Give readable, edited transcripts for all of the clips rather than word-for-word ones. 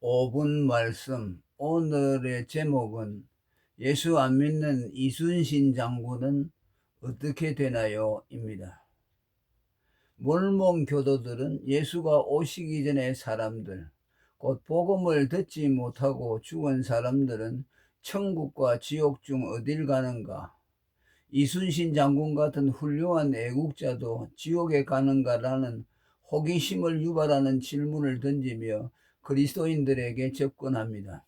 5분 말씀. 오늘의 제목은 예수 안 믿는 이순신 장군은 어떻게 되나요? 입니다. 몰몬 교도들은 예수가 오시기 전의 사람들, 곧 복음을 듣지 못하고 죽은 사람들은 천국과 지옥 중 어딜 가는가? 이순신 장군 같은 훌륭한 애국자도 지옥에 가는가라는 호기심을 유발하는 질문을 던지며 그리스도인들에게 접근합니다.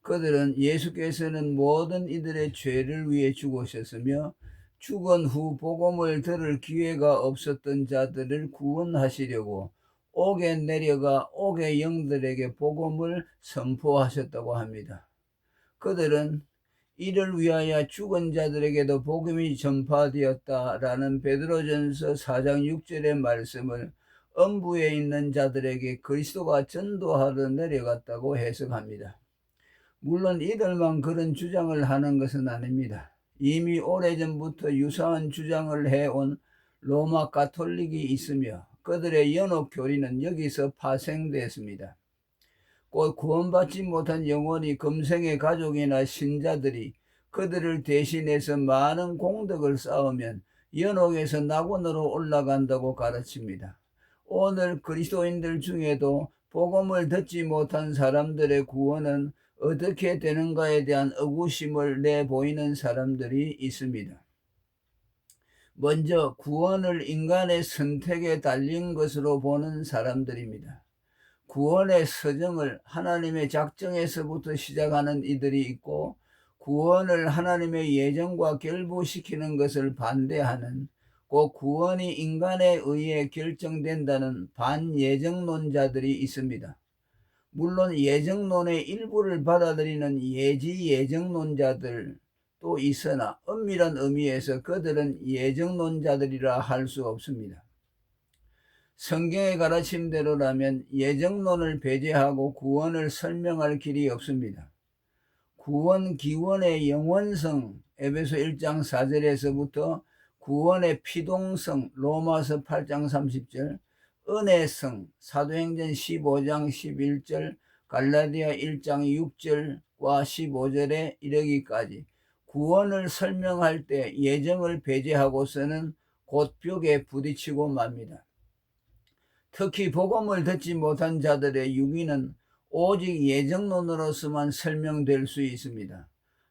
그들은 예수께서는 모든 이들의 죄를 위해 죽으셨으며 죽은 후 복음을 들을 기회가 없었던 자들을 구원하시려고 옥에 내려가 옥의 영들에게 복음을 선포하셨다고 합니다. 그들은 이를 위하여 죽은 자들에게도 복음이 전파되었다라는 베드로전서 4장 6절의 말씀을 음부에 있는 자들에게 그리스도가 전도하러 내려갔다고 해석합니다. 물론 이들만 그런 주장을 하는 것은 아닙니다. 이미 오래전부터 유사한 주장을 해온 로마 가톨릭이 있으며 그들의 연옥 교리는 여기서 파생됐습니다. 곧 구원받지 못한 영혼이 금생의 가족이나 신자들이 그들을 대신해서 많은 공덕을 쌓으면 연옥에서 낙원으로 올라간다고 가르칩니다. 오늘 그리스도인들 중에도 복음을 듣지 못한 사람들의 구원은 어떻게 되는가에 대한 의구심을 내보이는 사람들이 있습니다. 먼저 구원을 인간의 선택에 달린 것으로 보는 사람들입니다. 구원의 서정을 하나님의 작정에서부터 시작하는 이들이 있고, 구원을 하나님의 예정과 결부시키는 것을 반대하는, 곧 구원이 인간에 의해 결정된다는 반예정론자들이 있습니다. 물론 예정론의 일부를 받아들이는 예지예정론자들도 있으나 엄밀한 의미에서 그들은 예정론자들이라 할 수 없습니다. 성경의 가르침대로라면 예정론을 배제하고 구원을 설명할 길이 없습니다. 구원 기원의 영원성 에베소 1장 4절에서부터 구원의 피동성 로마서 8장 30절, 은혜성 사도행전 15장 11절, 갈라디아 1장 6절과 15절에 이르기까지 구원을 설명할 때 예정을 배제하고서는 곧 벽에 부딪히고 맙니다. 특히 복음을 듣지 못한 자들의 유기는 오직 예정론으로서만 설명될 수 있습니다.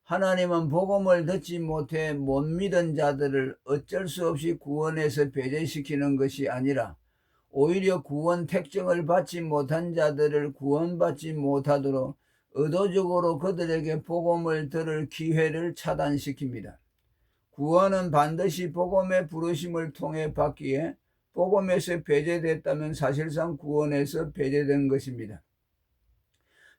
하나님은 복음을 듣지 못해 못 믿은 자들을 어쩔 수 없이 구원에서 배제시키는 것이 아니라 오히려 구원 택정을 받지 못한 자들을 구원받지 못하도록 의도적으로 그들에게 복음을 들을 기회를 차단시킵니다. 구원은 반드시 복음의 부르심을 통해 받기에 복음에서 배제됐다면 사실상 구원에서 배제된 것입니다.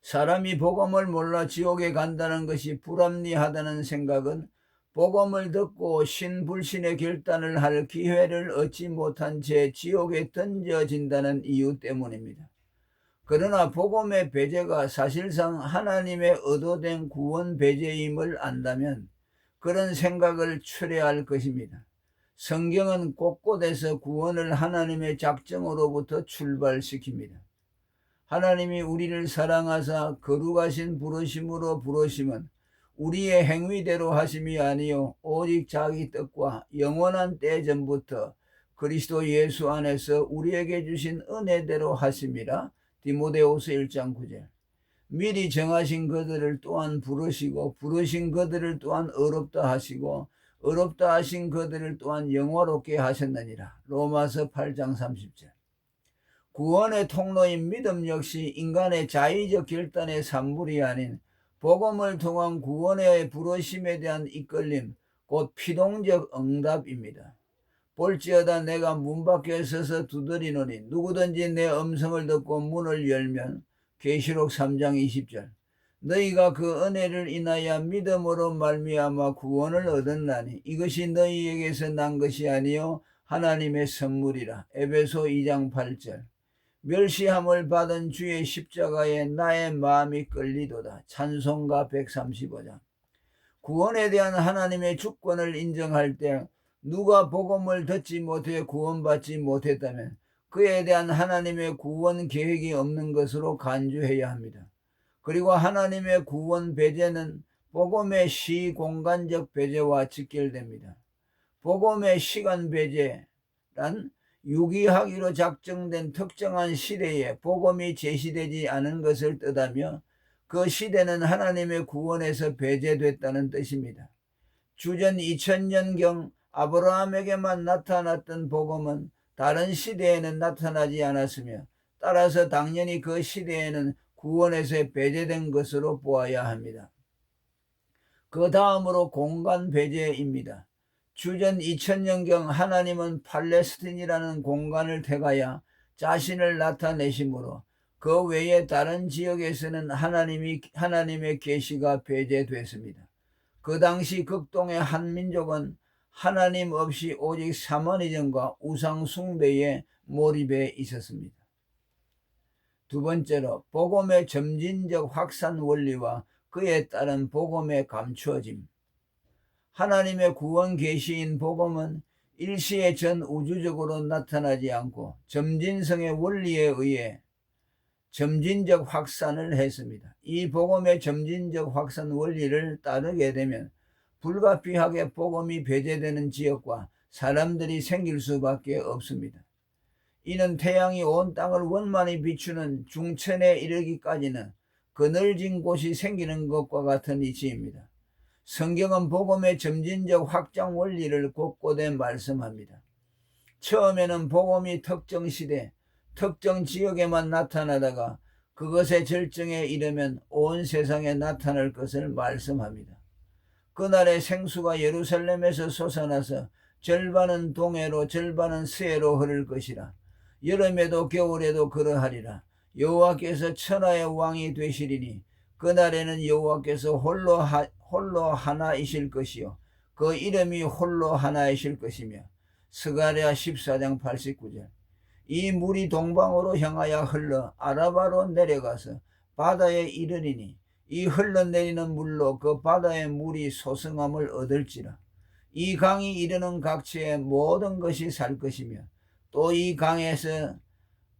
사람이 복음을 몰라 지옥에 간다는 것이 불합리하다는 생각은 복음을 듣고 신불신의 결단을 할 기회를 얻지 못한 채 지옥에 던져진다는 이유 때문입니다. 그러나 복음의 배제가 사실상 하나님의 의도된 구원 배제임을 안다면 그런 생각을 철회할 것입니다. 성경은 곳곳에서 구원을 하나님의 작정으로부터 출발시킵니다. 하나님이 우리를 사랑하사 거룩하신 부르심으로 부르심은 우리의 행위대로 하심이 아니요 오직 자기 뜻과 영원한 때 전부터 그리스도 예수 안에서 우리에게 주신 은혜대로 하심이라. 디모데후서 1장 9절. 미리 정하신 그들을 또한 부르시고 부르신 그들을 또한 의롭다 하시고 의롭다 하신 그들을 또한 영화롭게 하셨느니라. 로마서 8장 30절. 구원의 통로인 믿음 역시 인간의 자의적 결단의 산물이 아닌 복음을 통한 구원의 부르심에 대한 이끌림, 곧 피동적 응답입니다. 볼지어다 내가 문 밖에 서서 두드리노니 누구든지 내 음성을 듣고 문을 열면, 계시록 3장 20절. 너희가 그 은혜를 인하여 믿음으로 말미암아 구원을 얻었나니 이것이 너희에게서 난 것이 아니요 하나님의 선물이라. 에베소 2장 8절. 멸시함을 받은 주의 십자가에 나의 마음이 끌리도다. 찬송가 135장. 구원에 대한 하나님의 주권을 인정할 때 누가 복음을 듣지 못해 구원받지 못했다면 그에 대한 하나님의 구원 계획이 없는 것으로 간주해야 합니다. 그리고 하나님의 구원 배제는 복음의 시공간적 배제와 직결됩니다. 복음의 시간 배제란 유기하기로 작정된 특정한 시대에 복음이 제시되지 않은 것을 뜻하며 그 시대는 하나님의 구원에서 배제됐다는 뜻입니다. 주전 2000년경 아브라함에게만 나타났던 복음은 다른 시대에는 나타나지 않았으며 따라서 당연히 그 시대에는 구원에서 배제된 것으로 보아야 합니다. 그 다음으로 공간 배제입니다. 주전 2000년경 하나님은 팔레스틴이라는 공간을 택하여 자신을 나타내심으로 그 외에 다른 지역에서는 하나님의 계시가 배제됐습니다. 그 당시 극동의 한 민족은 하나님 없이 오직 샤머니즘과 우상 숭배에 몰입해 있었습니다. 두 번째로 복음의 점진적 확산 원리와 그에 따른 복음의 감추어짐. 하나님의 구원 계시인 복음은 일시에 전 우주적으로 나타나지 않고 점진성의 원리에 의해 점진적 확산을 했습니다. 이 복음의 점진적 확산 원리를 따르게 되면 불가피하게 복음이 배제되는 지역과 사람들이 생길 수밖에 없습니다. 이는 태양이 온 땅을 원만히 비추는 중천에 이르기까지는 그늘진 곳이 생기는 것과 같은 이치입니다. 성경은 복음의 점진적 확장 원리를 곳곳에 말씀합니다. 처음에는 복음이 특정 시대, 특정 지역에만 나타나다가 그것의 절정에 이르면 온 세상에 나타날 것을 말씀합니다. 그날의 생수가 예루살렘에서 솟아나서 절반은 동해로 절반은 서해로 흐를 것이라. 여름에도 겨울에도 그러하리라. 여호와께서 천하의 왕이 되시리니 그날에는 여호와께서 홀로 하나이실 것이요 그 이름이 홀로 하나이실 것이며. 스가랴 14장 89절. 이 물이 동방으로 향하여 흘러 아라바로 내려가서 바다에 이르리니 이 흘러내리는 물로 그 바다의 물이 소성함을 얻을지라. 이 강이 이르는 각처에 모든 것이 살 것이며 또 이 강에서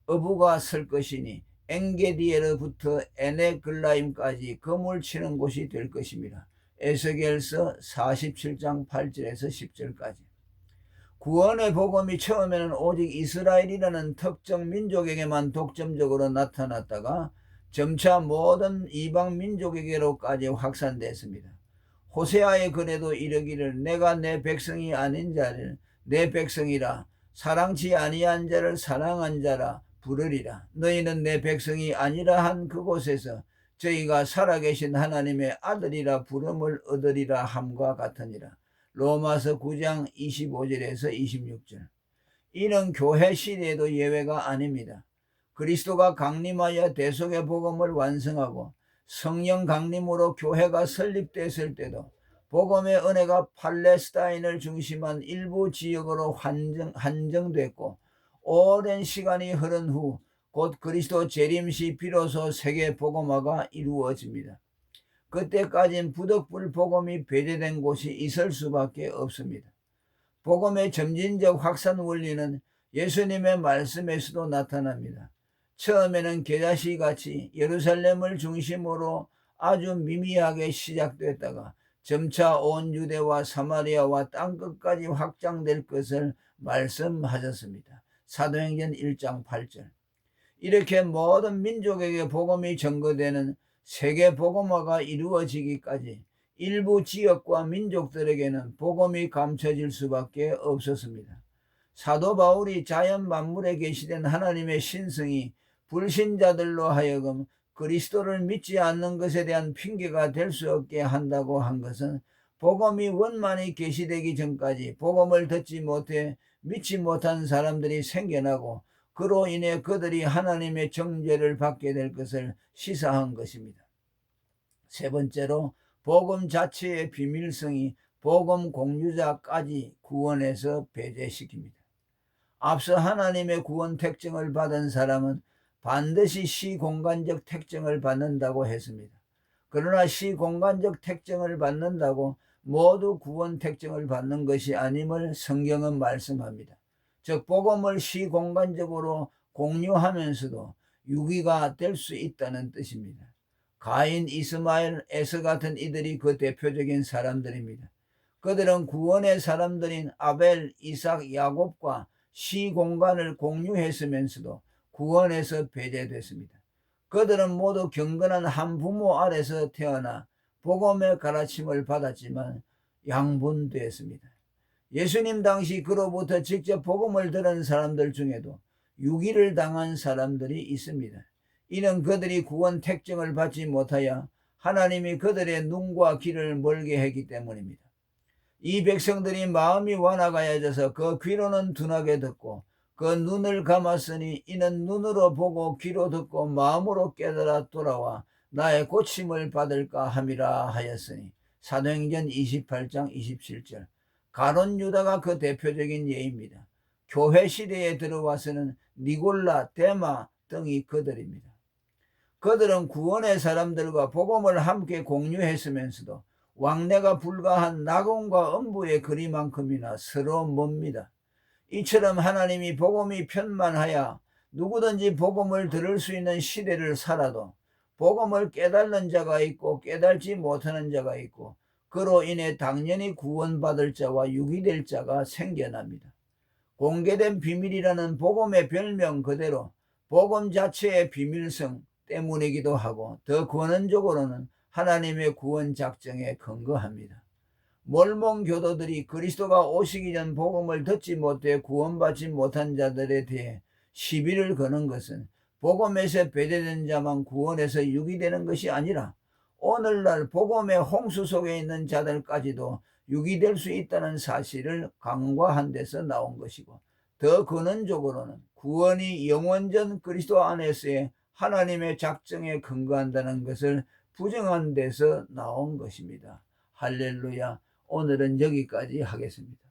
어부가 설 것이니 엔게디에로부터 에네글라임까지 그물 치는 곳이 될 것입니다. 에스겔서 47장 8절에서 10절까지. 구원의 복음이 처음에는 오직 이스라엘이라는 특정 민족에게만 독점적으로 나타났다가 점차 모든 이방 민족에게로까지 확산됐습니다. 호세아의 글에도 이르기를 내가 내 백성이 아닌 자를 내 백성이라 사랑치 아니한 자를 사랑한 자라 부르리라. 너희는 내 백성이 아니라 한 그곳에서 저희가 살아계신 하나님의 아들이라 부름을 얻으리라 함과 같으니라. 로마서 9장 25절에서 26절. 이는 교회 시대에도 예외가 아닙니다. 그리스도가 강림하여 대속의 복음을 완성하고 성령 강림으로 교회가 설립됐을 때도 복음의 은혜가 팔레스타인을 중심한 일부 지역으로 한정됐고 오랜 시간이 흐른 후 곧 그리스도 재림시 비로소 세계 복음화가 이루어집니다. 그때까진 부득불 복음이 배제된 곳이 있을 수밖에 없습니다. 복음의 점진적 확산 원리는 예수님의 말씀에서도 나타납니다. 처음에는 겨자씨같이 예루살렘을 중심으로 아주 미미하게 시작됐다가 점차 온 유대와 사마리아와 땅끝까지 확장될 것을 말씀하셨습니다. 사도행전 1장 8절. 이렇게 모든 민족에게 복음이 전거되는 세계 복음화가 이루어지기까지 일부 지역과 민족들에게는 복음이 감춰질 수밖에 없었습니다. 사도 바울이 자연 만물에 계시된 하나님의 신성이 불신자들로 하여금 그리스도를 믿지 않는 것에 대한 핑계가 될 수 없게 한다고 한 것은 복음이 원만히 계시되기 전까지 복음을 듣지 못해 믿지 못한 사람들이 생겨나고 그로 인해 그들이 하나님의 정죄를 받게 될 것을 시사한 것입니다. 세 번째로 복음 자체의 비밀성이 복음 공유자까지 구원에서 배제시킵니다. 앞서 하나님의 구원 특징을 받은 사람은 반드시 시공간적 특징을 받는다고 했습니다. 그러나 시공간적 특징을 받는다고 모두 구원 특징을 받는 것이 아님을 성경은 말씀합니다. 즉 복음을 시공간적으로 공유하면서도 유기가 될 수 있다는 뜻입니다. 가인, 이스마엘, 에서 같은 이들이 그 대표적인 사람들입니다. 그들은 구원의 사람들인 아벨, 이삭, 야곱과 시공간을 공유했으면서도 구원에서 배제됐습니다. 그들은 모두 경건한 한 부모 아래서 태어나 복음의 가르침을 받았지만 양분되었습니다. 예수님 당시 그로부터 직접 복음을 들은 사람들 중에도 유기를 당한 사람들이 있습니다. 이는 그들이 구원 특징을 받지 못하여 하나님이 그들의 눈과 귀를 멀게 했기 때문입니다. 이 백성들이 마음이 완악하여져서 그 귀로는 둔하게 듣고 그 눈을 감았으니 이는 눈으로 보고 귀로 듣고 마음으로 깨달아 돌아와 나의 고침을 받을까 함이라 하였으니 사도행전 28장 27절. 가룟 유다가 그 대표적인 예입니다. 교회 시대에 들어와서는 니골라, 데마 등이 그들입니다. 그들은 구원의 사람들과 복음을 함께 공유했으면서도 왕래가 불가한 낙원과 음부의 거리만큼이나 서로 멉니다. 이처럼 하나님이 복음이 편만하여 누구든지 복음을 들을 수 있는 시대를 살아도 복음을 깨닫는 자가 있고 깨닫지 못하는 자가 있고 그로 인해 당연히 구원받을 자와 유기될 자가 생겨납니다. 공개된 비밀이라는 복음의 별명 그대로 복음 자체의 비밀성 때문이기도 하고 더 근원적으로는 하나님의 구원 작정에 근거합니다. 몰몬 교도들이 그리스도가 오시기 전 복음을 듣지 못해 구원받지 못한 자들에 대해 시비를 거는 것은 복음에서 배제된 자만 구원에서 유기되는 것이 아니라 오늘날 복음의 홍수 속에 있는 자들까지도 유기될 수 있다는 사실을 강화한 데서 나온 것이고 더 근원적으로는 구원이 영원전 그리스도 안에서의 하나님의 작정에 근거한다는 것을 부정한 데서 나온 것입니다. 할렐루야. 오늘은 여기까지 하겠습니다.